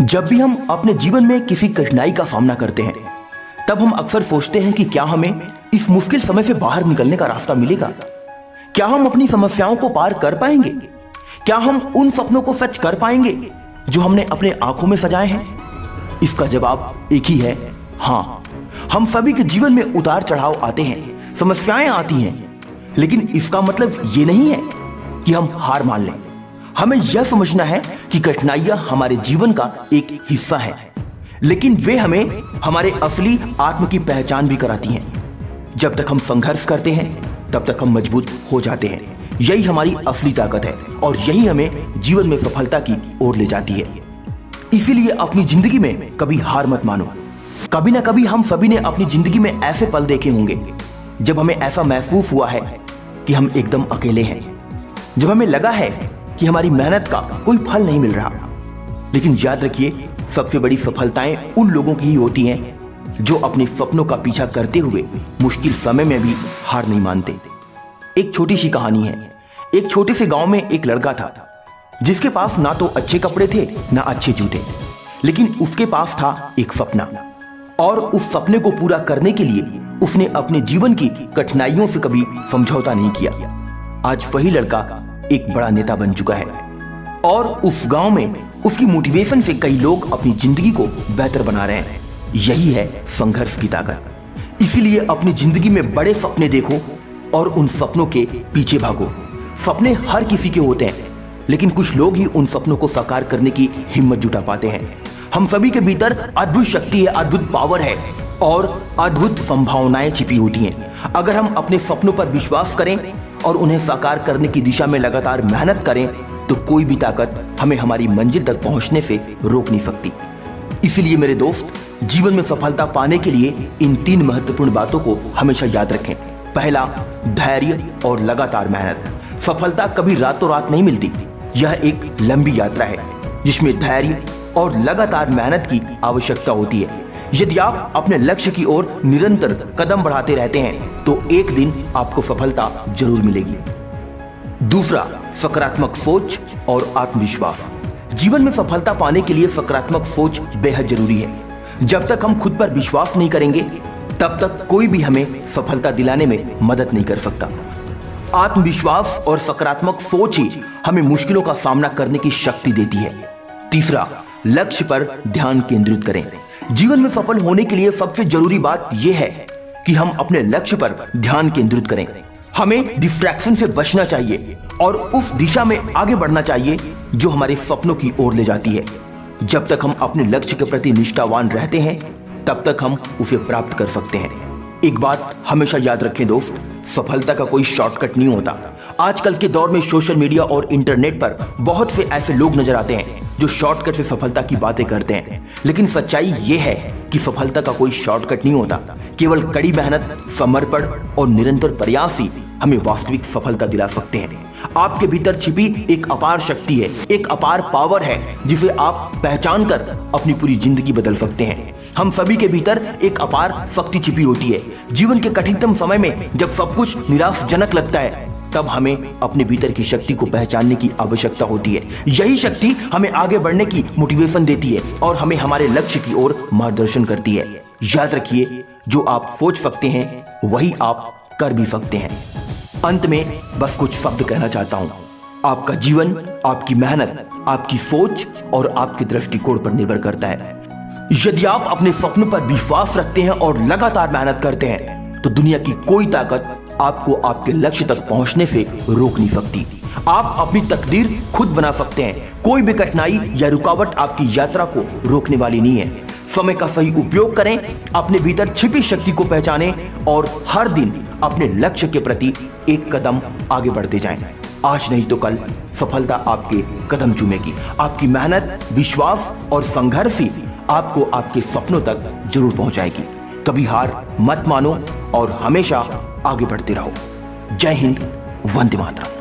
जब भी हम अपने जीवन में किसी कठिनाई का सामना करते हैं, तब हम अक्सर सोचते हैं कि क्या हमें इस मुश्किल समय से बाहर निकलने का रास्ता मिलेगा? क्या हम अपनी समस्याओं को पार कर पाएंगे? क्या हम उन सपनों को सच कर पाएंगे जो हमने अपने आंखों में सजाए हैं? इसका जवाब एक ही है, हाँ। हम सभी के जीवन में उतार चढ़ाव आते हैं, समस्याएं आती हैं, लेकिन इसका मतलब ये नहीं है कि हम हार मान लें। हमें यह समझना है कि कठिनाइयां हमारे जीवन का एक हिस्सा है, लेकिन वे हमें हमारे असली आत्म की पहचान भी कराती हैं। जब तक हम संघर्ष करते हैं, तब तक हम मजबूत हो जाते हैं। यही हमारी असली ताकत है और यही हमें जीवन में सफलता की ओर ले जाती है। इसीलिए अपनी जिंदगी में कभी हार मत मानो। कभी ना कभी हम सभी ने अपनी जिंदगी में ऐसे पल देखे होंगे जब हमें ऐसा महसूस हुआ है कि हम एकदम अकेले हैं, जब हमें लगा है कि हमारी मेहनत का कोई फल नहीं मिल रहा। लेकिन याद रखिए, सबसे बड़ी सफलताएं उन लोगों की ही होती हैं जो अपने सपनों का पीछा करते हुए मुश्किल समय में भी हार नहीं मानते। एक छोटी सी कहानी है। एक छोटे से गांव में एक लड़का था जिसके पास ना तो अच्छे कपड़े थे ना अच्छे जूते, लेकिन उसके पास था एक सपना। और उस सपने को पूरा करने के लिए उसने अपने जीवन की कठिनाइयों से कभी समझौता नहीं किया। आज वही लड़का एक बड़ा नेता बन चुका है और उस गांव में उसकी मोटिवेशन से कई लोग अपनी जिंदगी को बेहतर बना रहे हैं। यही है संघर्ष की ताकत। इसीलिए अपनी जिंदगी में बड़े सपने देखो और उन सपनों के पीछे भागो। सपने हर किसी के होते हैं, लेकिन कुछ लोग ही उन सपनों को साकार करने की हिम्मत जुटा पाते हैं। हम सभी के भीतर अद्भुत शक्ति है, अद्भुत पावर है और अद्भुत संभावनाएं छिपी होती हैं। अगर हम अपने सपनों पर विश्वास करें और उन्हें साकार करने की दिशा में लगातार मेहनत करें, तो कोई भी ताकत हमें हमारी मंजिल तक पहुंचने से रोक नहीं सकती। इसलिए मेरे दोस्त, जीवन में सफलता पाने के लिए इन 3 महत्वपूर्ण बातों को हमेशा याद रखें। पहला, धैर्य और लगातार मेहनत। सफलता कभी रातों रात नहीं मिलती। यह एक लंबी यात्रा है जिसमें धैर्य और लगातार मेहनत की आवश्यकता होती है। यदि आप अपने लक्ष्य की ओर निरंतर कदम बढ़ाते रहते हैं, तो एक दिन आपको सफलता जरूर मिलेगी। दूसरा, सकारात्मक सोच और आत्मविश्वास। जीवन में सफलता पाने के लिए सकारात्मक सोच बेहद जरूरी है। जब तक हम खुद पर विश्वास नहीं करेंगे, तब तक कोई भी हमें सफलता दिलाने में मदद नहीं कर सकता। आत्मविश्वास और सकारात्मक सोच ही हमें मुश्किलों का सामना करने की शक्ति देती है। तीसरा, लक्ष्य पर ध्यान केंद्रित करें। जीवन में सफल होने के लिए सबसे जरूरी बात यह है कि हम अपने लक्ष्य पर ध्यान केंद्रित करें। हमें डिस्ट्रैक्शन से बचना चाहिए और उस दिशा में आगे बढ़ना चाहिए जो हमारे सपनों की ओर ले जाती है। जब तक हम अपने लक्ष्य के प्रति निष्ठावान रहते हैं, तब तक हम उसे प्राप्त कर सकते हैं। एक बात हमेशा याद रखें दोस्त, सफलता का कोई शॉर्टकट नहीं होता। आजकल के दौर में सोशल मीडिया और इंटरनेट पर बहुत से ऐसे लोग नजर आते हैं जो शॉर्टकट से सफलता की बातें करते हैं, लेकिन सच्चाई यह है कि सफलता का कोई शॉर्टकट नहीं होता। केवल कड़ी मेहनत, समर्पण और निरंतर प्रयास ही हमें वास्तविक सफलता दिला सकते हैं। आपके भीतर छिपी एक अपार शक्ति है, एक अपार पावर है जिसे आप पहचान कर अपनी पूरी जिंदगी बदल सकते हैं। हम सभी के भीतर एक अपार शक्ति छिपी होती है। जीवन के कठिनतम समय में जब सब कुछ निराशाजनक लगता है, तब हमें अपने भीतर की शक्ति को पहचानने की आवश्यकता होती है। यही शक्ति हमें आगे बढ़ने की मोटिवेशन देती है और हमें हमारे लक्ष्य की ओर मार्गदर्शन करती है। याद रखिए, जो आप सोच सकते हैं वही आप कर भी सकते हैं। अंत में बस कुछ शब्द कहना चाहता हूं। आपका जीवन आपकी मेहनत, आपकी सोच और आपके दृष्टिकोण पर निर्भर करता है। यदि आप अपने सपनों पर विश्वास रखते हैं और लगातार मेहनत करते हैं, तो दुनिया की कोई ताकत आपको आपके लक्ष्य तक पहुंचने से रोक नहीं सकती। आप अपनी तकदीर खुद बना सकते हैं। कोई भी कठिनाई या रुकावट आपकी यात्रा को रोकने वाली नहीं है। समय का सही उपयोग करें, अपने भीतर छिपी शक्ति को पहचानें और हर दिन अपने लक्ष्य के प्रति एक कदम आगे बढ़ते जाएं। आज नहीं तो कल सफलता आपके कदम चूमेगी। आपकी मेहनत, विश्वास और संघर्ष ही आपको आपके सपनों तक जरूर पहुंचाएगी। कभी हार मत मानो और हमेशा आगे बढ़ते रहो। जय हिंद, वंदे मातरम।